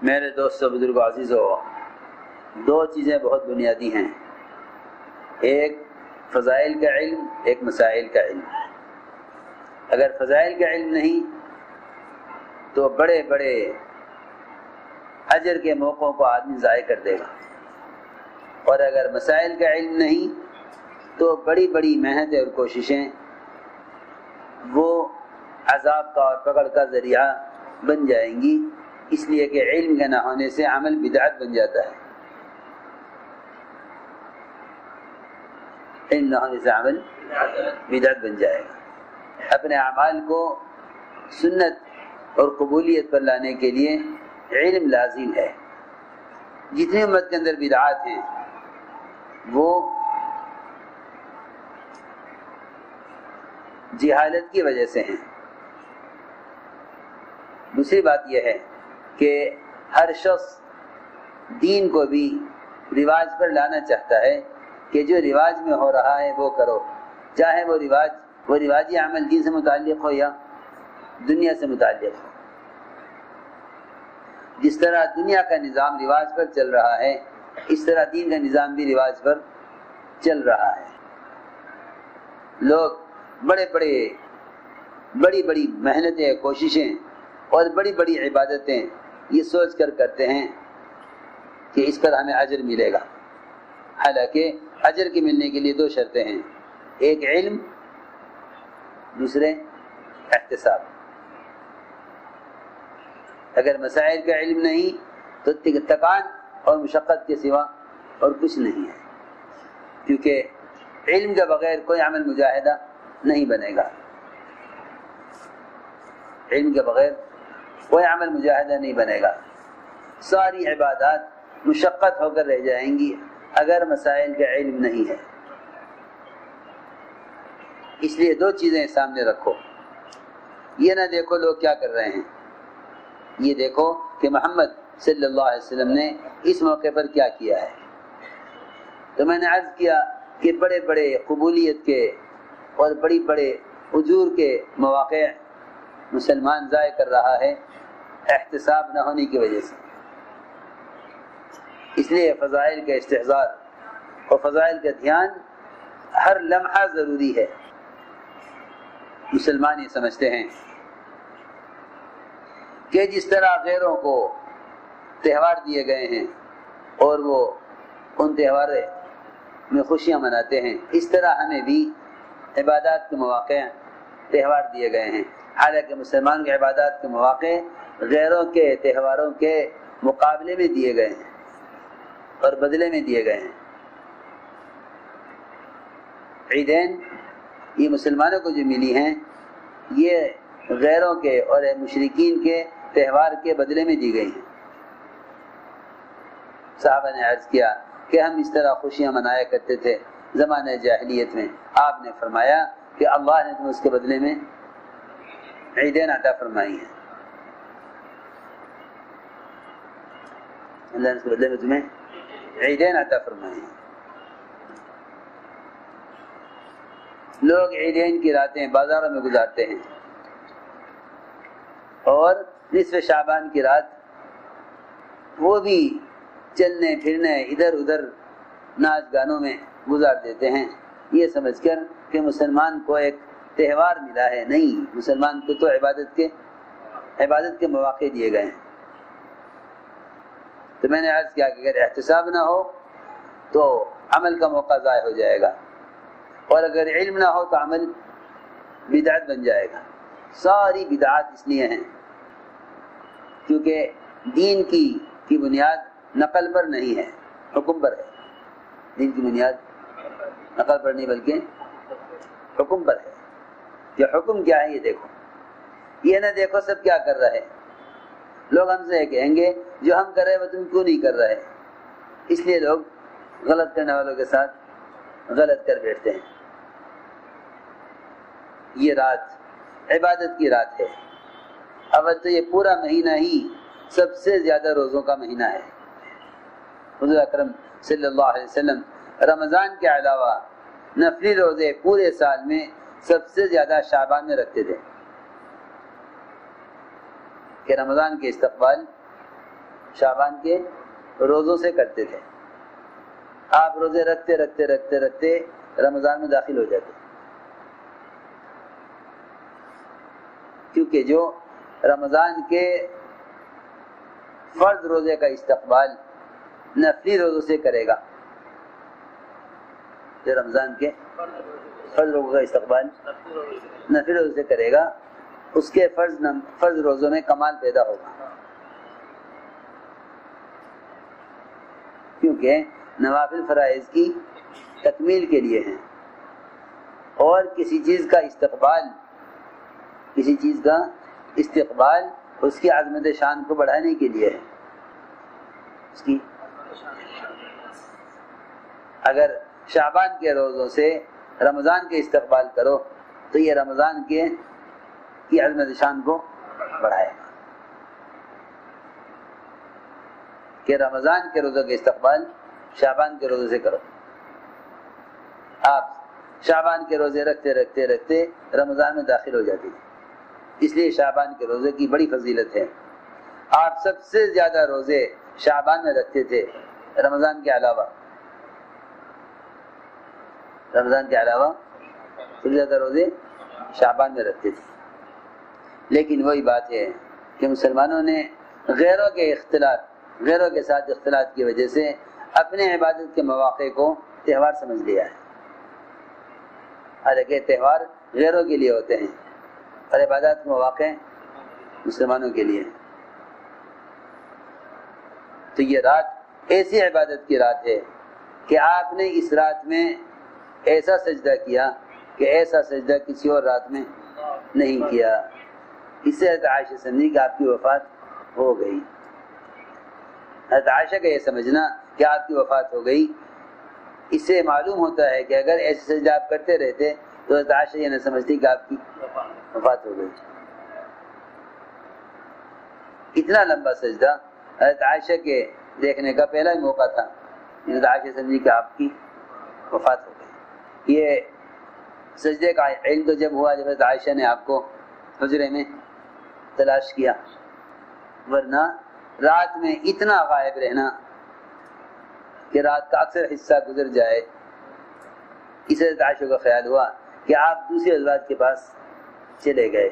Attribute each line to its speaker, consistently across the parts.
Speaker 1: میرے دوستو بزرگ عزیزو، دو چیزیں بہت بنیادی ہیں، ایک فضائل کا علم، ایک مسائل کا علم۔ اگر فضائل کا علم نہیں تو بڑے بڑے اجر کے موقعوں کو آدمی ضائع کر دے گا، اور اگر مسائل کا علم نہیں تو بڑی بڑی محنتیں اور کوششیں وہ عذاب کا اور پکڑ کا ذریعہ بن جائیں گی، اس لیے کہ علم کے نہ ہونے سے عمل بدعت بن جاتا ہے، علم نہ ہونے سے عمل بدعت بن جائے گا۔ اپنے اعمال کو سنت اور قبولیت پر لانے کے لیے علم لازم ہے۔ جتنی امت کے اندر بدعات ہیں وہ جہالت کی وجہ سے ہیں۔ دوسری بات یہ ہے کہ ہر شخص دین کو بھی رواج پر لانا چاہتا ہے کہ جو رواج میں ہو رہا ہے وہ کرو، چاہے وہ رواجی عمل دین سے متعلق ہو یا دنیا سے متعلق ہو۔ جس طرح دنیا کا نظام رواج پر چل رہا ہے، اس طرح دین کا نظام بھی رواج پر چل رہا ہے۔ لوگ بڑی بڑی محنتیں، کوششیں اور بڑی بڑی عبادتیں یہ سوچ کر کرتے ہیں کہ اس پر ہمیں اجر ملے گا، حالانکہ اجر کے ملنے کے لیے دو شرطیں ہیں، ایک علم، دوسرے احتساب۔ اگر مسائل کا علم نہیں تو تکان اور مشقت کے سوا اور کچھ نہیں ہے، کیونکہ علم کے بغیر کوئی عمل مجاہدہ نہیں بنے گا، علم کے بغیر کوئی عمل مجاہدہ نہیں بنے گا، ساری عبادات مشقت ہو کر رہ جائیں گی اگر مسائل کا علم نہیں ہے۔ اس لیے دو چیزیں سامنے رکھو، یہ نہ دیکھو لوگ کیا کر رہے ہیں، یہ دیکھو کہ محمد صلی اللہ علیہ وسلم نے اس موقع پر کیا کیا ہے۔ تو میں نے عرض کیا کہ بڑے بڑے قبولیت کے اور بڑے اجور کے مواقع مسلمان ضائع کر رہا ہے احتساب نہ ہونے کی وجہ سے۔ اس لیے فضائل کا استحضار اور فضائل کا دھیان ہر لمحہ ضروری ہے۔ مسلمان یہ سمجھتے ہیں کہ جس طرح غیروں کو تہوار دیے گئے ہیں اور وہ ان تہوار میں خوشیاں مناتے ہیں، اس طرح ہمیں بھی عبادات کے مواقع تہوار دیے گئے ہیں، حالانکہ مسلمان کے عبادات کے مواقع غیروں کے تہواروں کے مقابلے میں دیے گئے ہیں اور بدلے میں دیے گئے ہیں۔ عیدین یہ مسلمانوں کو جو ملی ہیں یہ غیروں کے اور مشرکین کے تہوار کے بدلے میں دی گئی ہیں۔ صحابہ نے عرض کیا کہ ہم اس طرح خوشیاں منایا کرتے تھے زمانہ جاہلیت میں، آپ نے فرمایا کہ اللہ نے تمہیں اس کے بدلے میں عیدین عطا فرمائی ہیں، اللہ نے اس کے بدلے میں تمہیں عیدین عطا فرمائی ہیں۔ لوگ عیدین کی راتیں بازاروں میں گزارتے ہیں اور نصف شعبان کی رات وہ بھی چلنے پھرنے ادھر ادھر ناچ گانوں میں گزار دیتے ہیں، یہ سمجھ کر کہ مسلمان کو ایک تہوار ملا ہے۔ نہیں، مسلمان کو تو عبادت کے مواقع دیے گئے ہیں۔ تو میں نے عرض کیا کہ اگر احتساب نہ ہو تو عمل کا موقع ضائع ہو جائے گا، اور اگر علم نہ ہو تو عمل بدعت بن جائے گا۔ ساری بدعات اس لیے ہیں کیونکہ دین کی بنیاد نقل پر نہیں ہے، حکم پر ہے۔ دین کی بنیاد نقل پر نہیں بلکہ حکم پر ہے۔ کہ حکم کیا ہے یہ دیکھو، یہ نہ دیکھو سب کیا کر رہے ہیں۔ لوگ ہم سے کہیں گے جو ہم کر رہے وہ تم کیوں نہیں کر رہے، اس لیے لوگ غلط کرنے والوں کے ساتھ غلط کر بیٹھتے ہیں۔ یہ رات عبادت کی رات ہے، اول تو یہ پورا مہینہ ہی سب سے زیادہ روزوں کا مہینہ ہے۔ حضور اکرم صلی اللہ علیہ وسلم رمضان کے علاوہ نفلی روزے پورے سال میں سب سے زیادہ شعبان میں رکھتے تھے کہ رمضان کے استقبال شعبان کے روزوں سے کرتے تھے. آپ روزے رکھتے رکھتے رکھتے رکھتے رمضان میں داخل ہو جاتے، کیونکہ جو رمضان کے فرض روزے کا استقبال نفلی روزوں سے کرے گا، جو رمضان کے فرض روزوں کا استقبال نفلی روزوں سے کرے گا، اس کے فرض روزوں میں کمال پیدا ہوگا، کیونکہ نوافل فرائض کی تکمیل کے لیے ہیں، اور کسی چیز کا استقبال اس کی عظمت شان کو بڑھانے کے لیے ہے. اس کی اگر شعبان کے روزوں سے رمضان کے استقبال کرو تو یہ رمضان کی عظمت شان کو بڑھائے گا، کہ رمضان کے روزوں کے استقبال شعبان کے روزوں سے کرو. آپ شعبان کے روزے رکھتے رکھتے رکھتے رمضان میں داخل ہو جاتے ہیں، اس لیے شعبان کے روزے کی بڑی فضیلت ہے. آپ سب سے زیادہ روزے شعبان میں رکھتے تھے رمضان کے علاوہ سب سے زیادہ روزے شعبان میں رکھتے تھے. لیکن وہی بات ہے کہ مسلمانوں نے غیروں کے ساتھ اختلاط کی وجہ سے اپنے عبادت کے مواقع کو تہوار سمجھ لیا ہے. حالانکہ تہوار غیروں کے لیے ہوتے ہیں اور عبادت کے مواقع مسلمانوں کے لیے. تو یہ رات ایسی عبادت کی رات ہے کہ آپ نے اس رات میں ایسا سجدہ کیا کہ ایسا سجدہ کسی اور رات میں نہیں کیا. اس سے حضرت عائشہ سمجھی کہ آپ کی وفات ہو گئی. حضرت عائشہ کا یہ سمجھنا کہ آپ کی وفات ہو گئی، اس سے معلوم ہوتا ہے کہ اگر ایسے سجدہ آپ کرتے رہتے تو حضرت عائشہ یہ نہ سمجھتی کہ آپ کی وفات ہو گئی. اتنا لمبا سجدہ حضرت عائشہ کے دیکھنے کا پہلا ہی موقع تھا. حضرت عائشہ سمجھی کہ آپ کی وفات ہو گئی. یہ سجدے کا علم تو جب ہوا جب حضرت عائشہ نے آپ کو حجرے میں تلاش کیا، ورنہ رات میں اتنا غائب رہنا کہ رات کا اکثر حصہ گزر جائے. اس حضرت عائشہ کا خیال ہوا کہ آپ دوسرے ازواج کے پاس چلے گئے.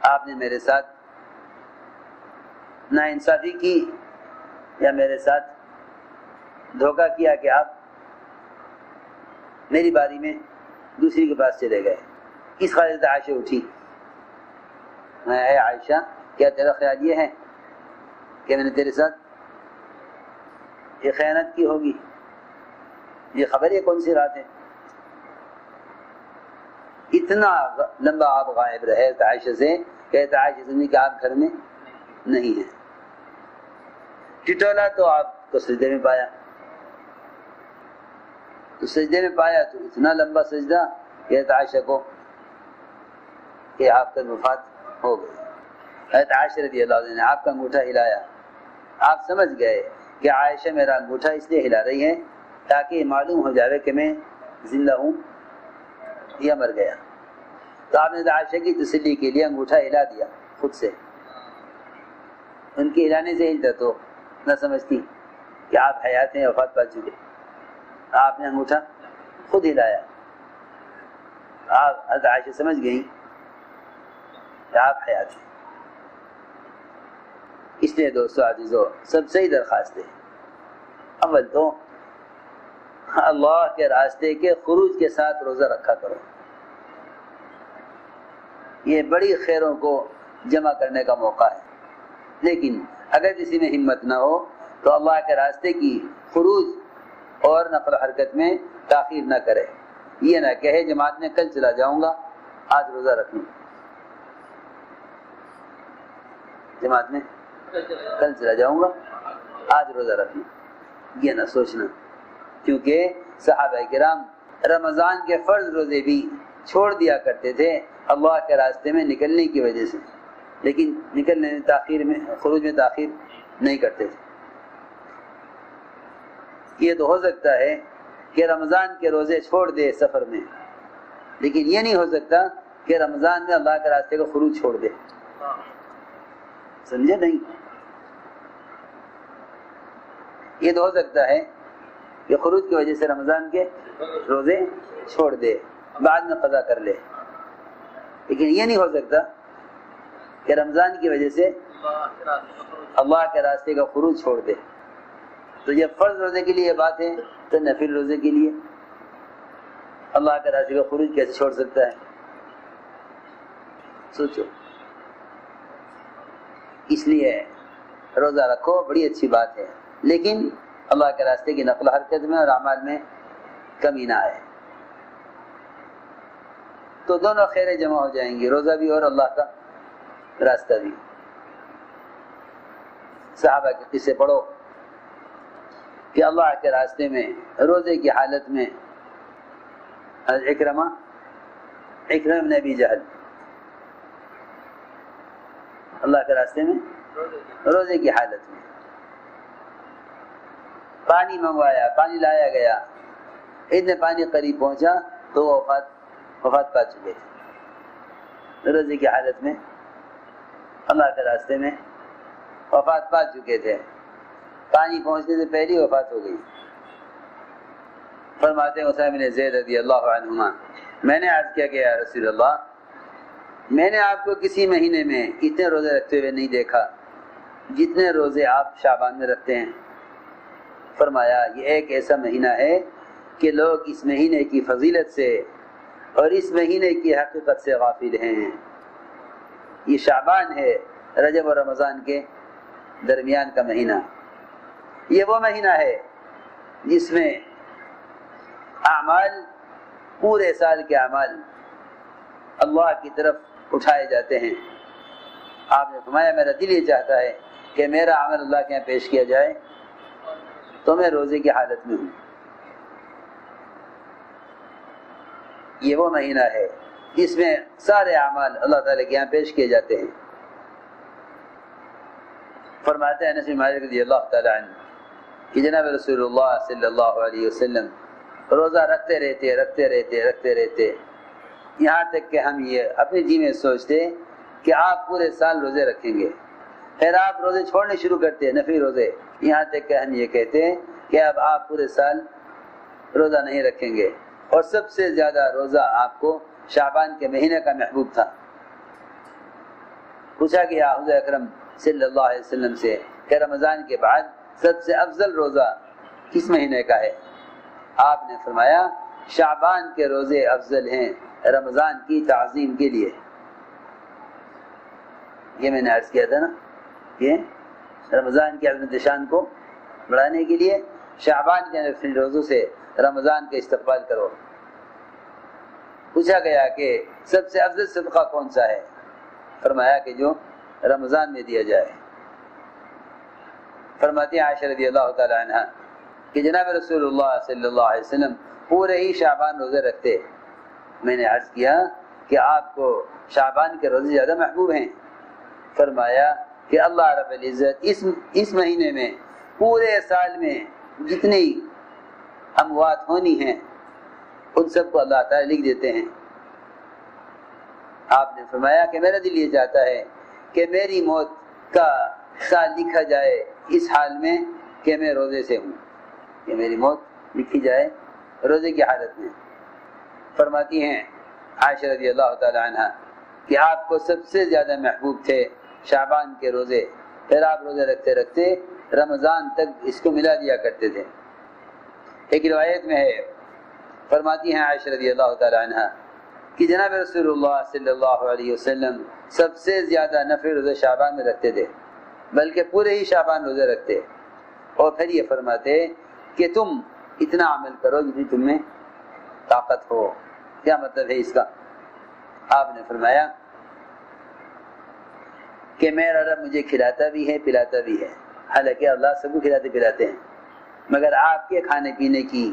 Speaker 1: آپ نے میرے ساتھ ناانصافی کی یا میرے ساتھ دھوکہ کیا کہ آپ میری باری میں دوسری کے پاس چلے گئے. اس خیال حضرت عائشہ اٹھی. اے عائشہ، کیا تیرا خیال یہ ہے کہ میں نے تیرے ساتھ یہ خیانت کی ہوگی؟ یہ خبر ہے کون سی رات ہے؟ اتنا لمبا آپ غائب رہے عائشہ سے کہ عائشہ سمجھی کہ آپ گھر میں نہیں ہیں. ٹٹولا تو آپ کو سجدے میں پایا، تو سجدے میں پایا تو اتنا لمبا سجدہ کہ عائشہ کو کہ آپ کا وفات ہو گئی. حضرت عائشہ رضی اللہ عنہ نے آپ کا انگوٹھا ہلایا. آپ سمجھ گئے کہ عائشہ میرا انگوٹھا اس لیے ہلا رہی ہے تاکہ معلوم ہو جائے کہ میں زندہ ہوں یا مر گیا. تو آپ نے عائشہ کی تسلی کے لیے انگوٹھا ہلا دیا خود سے. ان کے ہلانے سے ہلتا تو نہ سمجھتی کہ آپ حیات ہیں، وفات پا چکے. آپ نے انگوٹھا خود ہلایا. آپ حضرت عائشہ سمجھ گئیں کہ آپ حیات ہیں. اس لیے دوستو عزیزو، سب سے ہی درخواست ہے، اول تو اللہ کے راستے کے خروج کے ساتھ روزہ رکھا کرو. یہ بڑی خیروں کو جمع کرنے کا موقع ہے. لیکن اگر کسی میں ہمت نہ ہو تو اللہ کے راستے کی خروج اور نقل و حرکت میں تاخیر نہ کرے. یہ نہ کہے جماعت میں کل چلا جاؤں گا آج روزہ رکھ لوں، جماعت میں کل چلا جاؤں گا آج روزہ رکھ لوں. یہ نہ سوچنا، کیونکہ صحابہ کرام رمضان کے فرض روزے بھی چھوڑ دیا کرتے تھے اللہ کے راستے میں نکلنے کی وجہ سے، لیکن نکلنے میں تاخیر میں خروج میں تاخیر نہیں کرتے تھے. یہ تو ہو سکتا ہے کہ رمضان کے روزے چھوڑ دے سفر میں، لیکن یہ نہیں ہو سکتا کہ رمضان میں اللہ کے راستے کو خروج چھوڑ دے. سمجھے نہیں؟ یہ تو ہو سکتا ہے کہ خروج کی وجہ سے رمضان کے روزے چھوڑ دے، بعد میں قضا کر لے، لیکن یہ نہیں ہو سکتا کہ رمضان کی وجہ سے اللہ کے راستے کا خروج چھوڑ دے۔ تو جب فرض روزے کے لیے یہ بات ہے تو نفل روزے کے لیے اللہ کے راستے کا خروج کیسے چھوڑ سکتا ہے؟ سوچو۔ اس لیے روزہ رکھو، بڑی اچھی بات ہے، لیکن اللہ کے راستے کی نقل و حرکت میں اور اعمال میں کمی نہ آئے، تو دونوں خیریں جمع ہو جائیں گی، روزہ بھی اور اللہ کا راستہ بھی۔ صحابہ کے قصے پڑھو کہ اللہ کے راستے میں روزے کی حالت میں اکرمہ بن ابی جہل اللہ کے راستے میں روزے کی حالت میں پانی منگوایا، پانی لایا گیا، اتنے پانی قریب پہنچا تو وہ وفات پا چکے تھے، روزے کی حالت میں اللہ کے راستے میں وفات پا چکے تھے، پانی پہنچنے سے پہلے وفات ہو گئی۔ فرماتے ہیں اسامہ بن زید رضی اللہ عنہما، میں نے عرض کیا کہ یا رسول اللہ، میں نے آپ کو کسی مہینے میں اتنے روزے رکھتے ہوئے نہیں دیکھا جتنے روزے آپ شعبان میں رکھتے ہیں۔ فرمایا یہ ایک ایسا مہینہ ہے کہ لوگ اس مہینے کی فضیلت سے اور اس مہینے کی حقیقت سے غافل ہیں۔ یہ شعبان ہے، رجب اور رمضان کے درمیان کا مہینہ، یہ وہ مہینہ ہے جس میں اعمال، پورے سال کے اعمال اللہ کی طرف اٹھائے جاتے ہیں۔ آپ نے فرمایا میرا دل یہ چاہتا ہے کہ میرا عمل اللہ کے یہاں پیش کیا جائے تو میں روزے کی حالت میں ہوں۔ یہ وہ مہینہ ہے جس میں سارے اعمال اللہ تعالیٰ کے یہاں پیش کیے جاتے ہیں۔ فرماتے ہیں انس بن مالک رضی اللہ تعالیٰ عنہ کہ جناب رسول اللہ صلی اللہ علیہ وسلم روزہ رکھتے رہتے یہاں تک کہ ہم یہ اپنے جی میں سوچتے کہ آپ پورے سال روزے رکھیں گے، پھر آپ روزے چھوڑنے شروع کرتے، نفلی روزے، یہاں تک کہ ہم یہ کہتے کہ اب آپ پورے سال روزہ نہیں رکھیں گے، اور سب سے زیادہ روزہ آپ کو شعبان کے مہینے کا محبوب تھا۔ پوچھا گیا حضور اکرم صلی اللہ علیہ وسلم سے کہ رمضان کے بعد سب سے افضل روزہ کس مہینے کا ہے؟ آپ نے فرمایا شعبان کے روزے افضل ہیں رمضان کی تعظیم کے لیے۔ یہ میں نے عرض کیا تھا نا، یہ رمضان کی عظمت شان کو بڑھانے کے لیے شعبان کے نفلی روزوں سے رمضان کا استقبال کرو۔ پوچھا گیا کہ سب سے افضل صدقہ کون سا ہے؟ فرمایا کہ جو رمضان میں دیا جائے۔ فرماتی عائشہ رضی اللہ تعالی عنہ کہ جناب رسول اللہ صلی اللہ علیہ وسلم پورے ہی شعبان روزے رکھتے۔ میں نے عرض کیا کہ آپ کو شعبان کے روزے زیادہ محبوب ہیں؟ فرمایا کہ اللہ رب العزت اس مہینے میں پورے سال میں جتنی اموات ہونی ہیں ان سب کو اللہ تعالیٰ لکھ دیتے ہیں۔ آپ نے فرمایا کہ میرا دل یہ چاہتا ہے کہ میری موت کا سال لکھا جائے اس حال میں کہ میں روزے سے ہوں، کہ میری موت لکھی جائے روزے کی حالت میں۔ فرماتی ہیں عائشہ رضی اللہ تعالی عنہ کہ آپ کو سب سے زیادہ محبوب تھے شعبان کے روزے، پھر آپ روزے رکھتے رکھتے رمضان تک اس کو ملا دیا کرتے تھے۔ ایک روایت میں ہے، فرماتی ہیں عائشہ رضی اللہ تعالی عنہ کہ جناب رسول اللہ صلی اللہ علیہ وسلم سب سے زیادہ نفل روزے شعبان میں رکھتے تھے، بلکہ پورے ہی شعبان روزے رکھتے، اور پھر یہ فرماتے کہ تم اتنا عمل کرو جتنی تم میں طاقت ہو۔ کیا مطلب ہے اس کا؟ آپ نے فرمایا کہ میرا رب مجھے کھلاتا بھی ہے پلاتا بھی ہے، حالانکہ اللہ سب کو کھلاتے پلاتے ہیں، مگر آپ کے کھانے پینے کی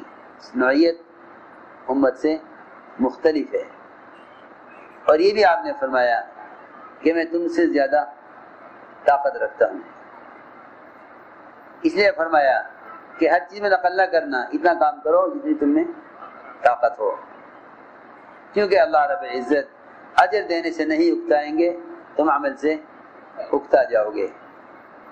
Speaker 1: نوعیت امت سے مختلف ہے۔ اور یہ بھی آپ نے فرمایا کہ میں تم سے زیادہ طاقت رکھتا ہوں، اس لیے فرمایا کہ ہر چیز میں نقل نہ کرنا، اتنا کام کرو جتنی تم میں طاقت ہو، کیونکہ اللہ رب العزت اجر دینے سے نہیں اکتائیں گے، تم عمل سے اکتا جاؤ گے۔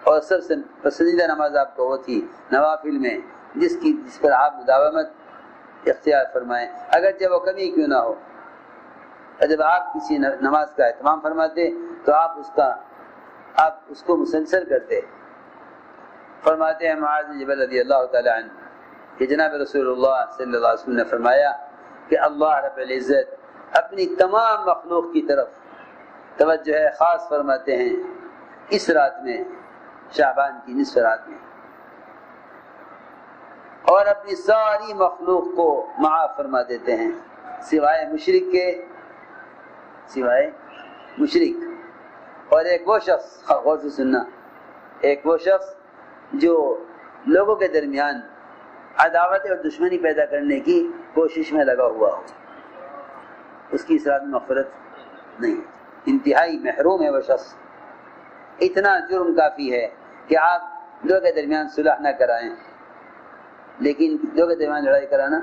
Speaker 1: اور سب سے پسندیدہ نماز آپ کو وہ تھی نوافل میں جس پر آپ مداومت اختیار فرمائیں اگرچہ وہ کمی کیوں نہ ہو. جب آپ کسی نماز کا اہتمام فرماتے تو آپ اس کو مسلسل کرتے. فرماتے ہیں معاذ بن جبل رضی اللہ تعالی عنہ کہ جناب رسول اللہ صلی اللہ علیہ وسلم نے فرمایا کہ اللہ رب العزت اپنی تمام مخلوق کی طرف توجہ خاص فرماتے ہیں اس رات میں، شعبان کی نصف رات میں، اور اپنی ساری مخلوق کو معاف فرما دیتے ہیں سوائے مشرک اور ایک وہ شخص، غور سے سننا، ایک وہ شخص جو لوگوں کے درمیان عداوت اور دشمنی پیدا کرنے کی کوشش میں لگا ہوا ہو، اس کی اس رات میں مغفرت نہیں. انتہائی محروم ہے وہ شخص. اتنا جرم کافی ہے کہ آپ دو کے درمیان صلح نہ کرائیں، لیکن دو کے درمیان لڑائی کرانا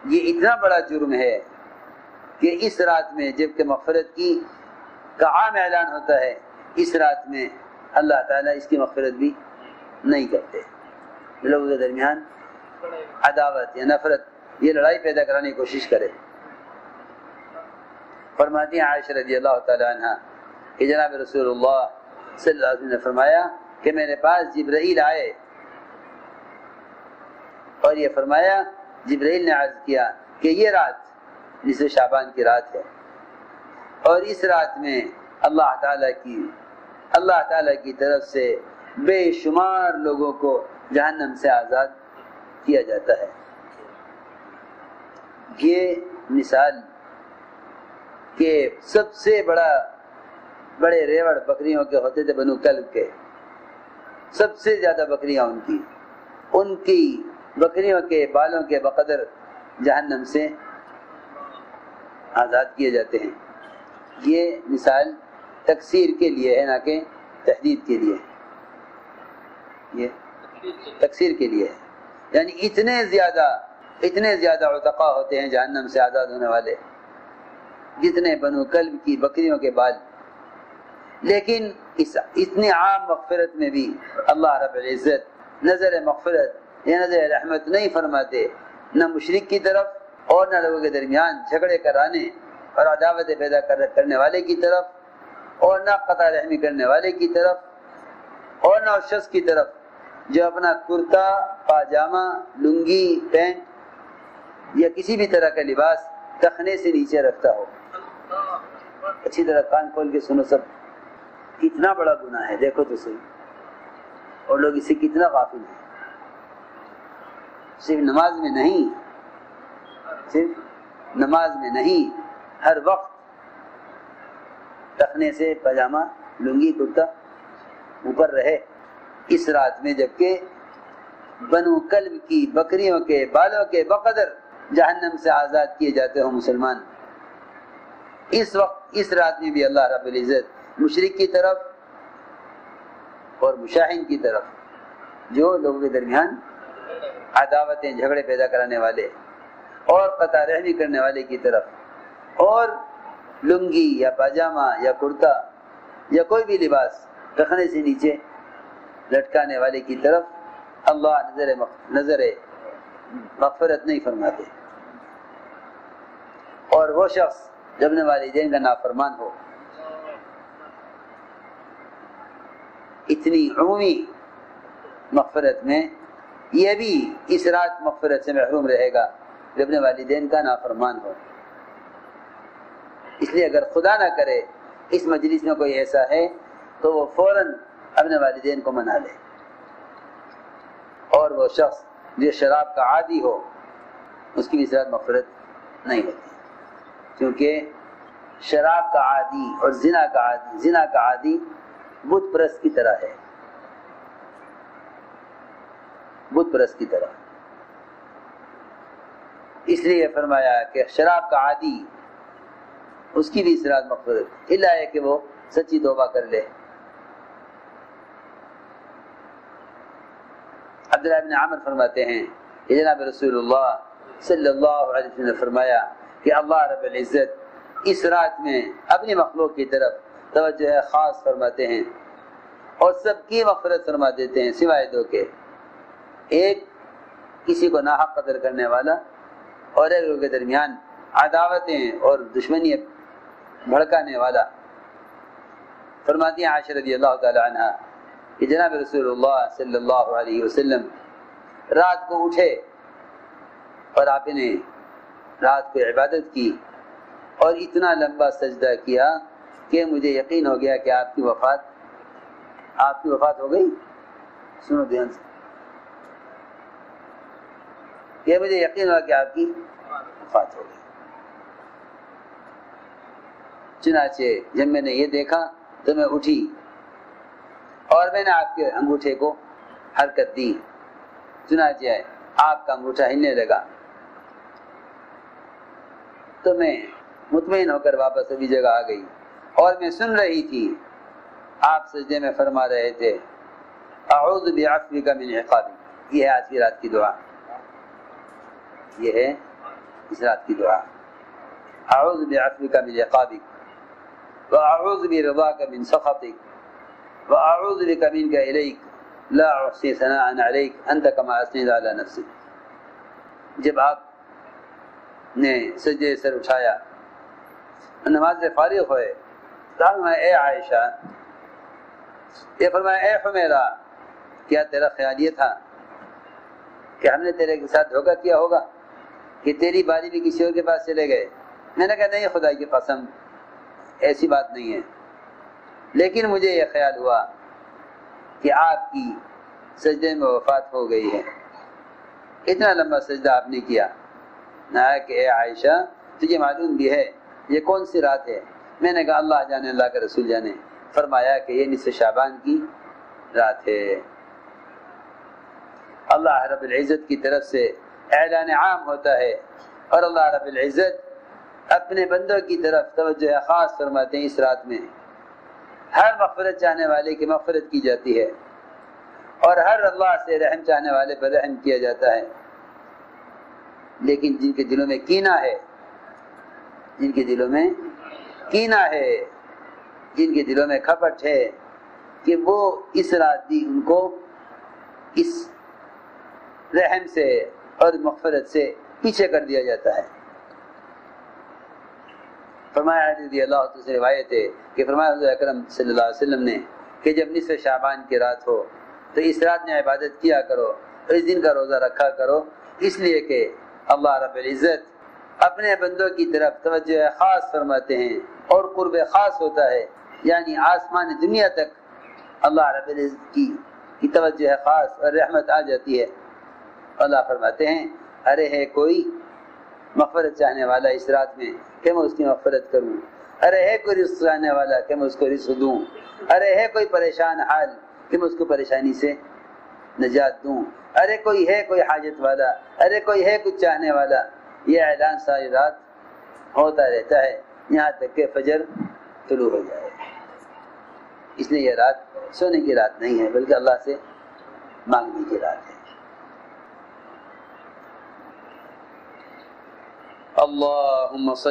Speaker 1: یہ اتنا بڑا جرم ہے کہ اس رات میں جبکہ مغفرت کا عام اعلان ہوتا ہے، اس رات میں اللہ تعالیٰ اس کی مغفرت بھی نہیں کرتے. لوگوں کے درمیان عداوت یا نفرت، یہ لڑائی پیدا کرانے کی کوشش کرے. فرماتی ہیں عائشہ رضی اللہ تعالی عنہ کہ جناب رسول اللہ صلی اللہ علیہ وسلم نے فرمایا کہ میرے پاس جبرائیل آئے اور یہ فرمایا، جبرائیل نے عرض کیا کہ یہ رات نصف شعبان کی رات ہے اور اس رات میں اللہ تعالی کی طرف سے بے شمار لوگوں کو جہنم سے آزاد کیا جاتا ہے. یہ مثال کہ سب سے بڑے ریوڑ بکریوں کے ہوتے تھے بنو کلب کے، سب سے زیادہ بکریاں ان کی بکریوں کے بالوں کے بقدر جہنم سے آزاد کیے جاتے ہیں. یہ مثال تکثیر کے لیے ہے نہ کہ تحدید کے لیے. یہ تکثیر کے لیے ہے، یعنی اتنے زیادہ عتقاء ہوتے ہیں جہنم سے آزاد ہونے والے جتنے بنو کلب کی بکریوں کے بال. لیکن اتنی عام مغفرت میں بھی اللہ رب العزت نظر مغفرت یا نظر رحمت نہیں فرماتے، نہ مشرک کی طرف اور نہ لوگوں کے درمیان جھگڑے کرانے اور عداوت پیدا کرنے والے کی طرف، اور نہ قطع رحمی کرنے والے کی طرف، اور نہ اس شخص کی طرف جو اپنا کرتا پاجامہ لنگی پینٹ یا کسی بھی طرح کا لباس ٹخنے سے نیچے رکھتا ہو. اچھی طرح کان کھول کے سنو سب، کتنا بڑا گناہ ہے دیکھو تو صحیح، اور لوگ اس سے کتنا غافل ہیں. صرف نماز میں نہیں ہر وقت ٹخنے سے پاجامہ لنگی کرتا اوپر رہے اس رات میں، جبکہ بنو کلب کی بکریوں کے بالوں کے بقدر جہنم سے آزاد کیے جاتے ہوں مسلمان. اس وقت اس رات میں بھی اللہ رب العزت مشرک کی طرف اور مشاہین کی طرف، جو لوگوں کے درمیان عداوتیں جھگڑے پیدا کرانے والے اور قطع رحمی کرنے والے کی طرف، اور لنگی یا پاجامہ یا کرتا یا کوئی بھی لباس ٹخنے سے نیچے لٹکانے والے کی طرف اللہ نظر مغفرت نہیں فرماتے. اور وہ شخص جب اپنے والدین کا نافرمان ہو، اتنی عمومی مغفرت میں یہ بھی اس رات مغفرت سے محروم رہے گا جب اپنے والدین کا نافرمان ہو. اس لیے اگر خدا نہ کرے اس مجلس میں کوئی ایسا ہے تو وہ فوراً اپنے والدین کو منا لے. اور وہ شخص جو شراب کا عادی ہو اس کی بھی اس رات مغفرت نہیں ہوتی، کیونکہ شراب کا عادی اور زنا کا عادی بت پرست کی طرح ہے، بت پرست کی طرح. اس لیے فرمایا کہ شراب کا عادی اس کی بھی اس رات مغفرت، الا ہے کہ وہ سچی توبہ کر لے. عبداللہ بن عامر فرماتے ہیں کہ جناب رسول اللہ صلی اللہ علیہ وسلم نے فرمایا کہ اللہ رب العزت اس رات میں اپنی مخلوق کی طرف توجہ خاص فرماتے ہیں اور سب کی مغفرت فرما دیتے ہیں سوائے دو کے، ایک کسی کو ناحق قتل کرنے والا اور ایک لوگوں کے درمیان عداوتیں اور دشمنی بھڑکانے والا۔ فرماتی ہیں عائشہ رضی اللہ تعالی عنہ کہ جناب رسول اللہ صلی اللہ علیہ وسلم رات کو اٹھے اور آپ نے رات کو عبادت کی اور اتنا لمبا سجدہ کیا کہ مجھے یقین ہو گیا کہ آپ کی وفات ہو گئی۔ سنو دھیان سے، یہ مجھے یقین ہوا کہ آپ کی وفات ہو گئی۔ چنانچہ جب میں نے یہ دیکھا تو میں اٹھی اور میں نے آپ کے انگوٹھے کو حرکت دی، چنانچہ آپ کا انگوٹھا ہلنے لگا تو میں مطمئن ہو کر واپس اپنی جگہ آ گئی اور میں سن رہی تھی آپ سجدے میں فرما رہے تھے اعوذ بعفوک من عقابک۔ یہ ہے آج کی رات کی دعا، یہ ہے اس رات کی دعا، اعوذ بعفوک من عقابک واعوذ برضاک من سخطک واعوذ بک منک الیک لا احصی ثناء علیک انت کما اثنیت علی نفسک۔ جب آپ نے سجدے سر اٹھایا، نماز سے فارغ ہوئے، فرمایا اے عائشہ، یہ فرمایا اے حمیرہ، کیا تیرا خیال یہ تھا کہ ہم نے تیرے کے ساتھ دھوکہ کیا ہوگا کہ تیری باری بھی کسی اور کے پاس چلے گئے؟ میں نے کہا نہیں خدا کی قسم، ایسی بات نہیں ہے، لیکن مجھے یہ خیال ہوا کہ آپ کی سجدے میں وفات ہو گئی ہے۔ اتنا لمبا سجدہ آپ نے کیا نہ کہ اے عائشہ تجھے معلوم بھی ہے یہ کون سی رات ہے؟ میں نے کہا اللہ جانے، اللہ کے رسول جانے۔ فرمایا کہ یہ نصف شعبان کی رات ہے۔ اللہ رب العزت کی طرف سے اعلان عام ہوتا ہے اور اللہ رب العزت اپنے بندوں کی طرف توجہ خاص فرماتے ہیں۔ اس رات میں ہر مغفرت چاہنے والے کی مغفرت کی جاتی ہے اور ہر اللہ سے رحم چاہنے والے پر رحم کیا جاتا ہے، لیکن جن کے دلوں میں کینہ ہے، جن کے دلوں میں کینہ ہے، جن کے دلوں میں کھپٹ ہے کہ وہ اس رات بھی ان کو اس رحم سے اور مغفرت سے پیچھے کر دیا جاتا ہے۔ فرمایا رضی اللہ عنہ سے روایت ہے کہ فرمایا حضور اکرم صلی اللہ علیہ وسلم نے کہ جب نصف شعبان کی رات ہو تو اس رات میں عبادت کیا کرو، اس دن کا روزہ رکھا کرو، اس لیے کہ اللہ رب العزت اپنے بندوں کی طرف توجہ خاص فرماتے ہیں اور قرب خاص ہوتا ہے، یعنی آسمان دنیا تک اللہ رب العزت کی توجہ خاص اور رحمت آ جاتی ہے۔ اللہ فرماتے ہیں ارے ہے کوئی مغفرت چاہنے والا اس رات میں کہ میں اس کی مغفرت کروں، ارے ہے کوئی رزق چاہنے والا کہ میں اس کو رزق دوں، ارے ہے کوئی پریشان حال کہ میں اس کو پریشانی سے نجات دوں، ارے کوئی ہے کوئی حاجت والا، ارے کوئی ہے کچھ چاہنے والا۔ یہ اعلان ساری رات ہوتا رہتا ہے یہاں تک کہ فجر طلوع ہو جائے۔ اس لیے یہ رات سونے کی رات نہیں ہے بلکہ اللہ سے مانگنے کی رات ہے۔ اللہم صلی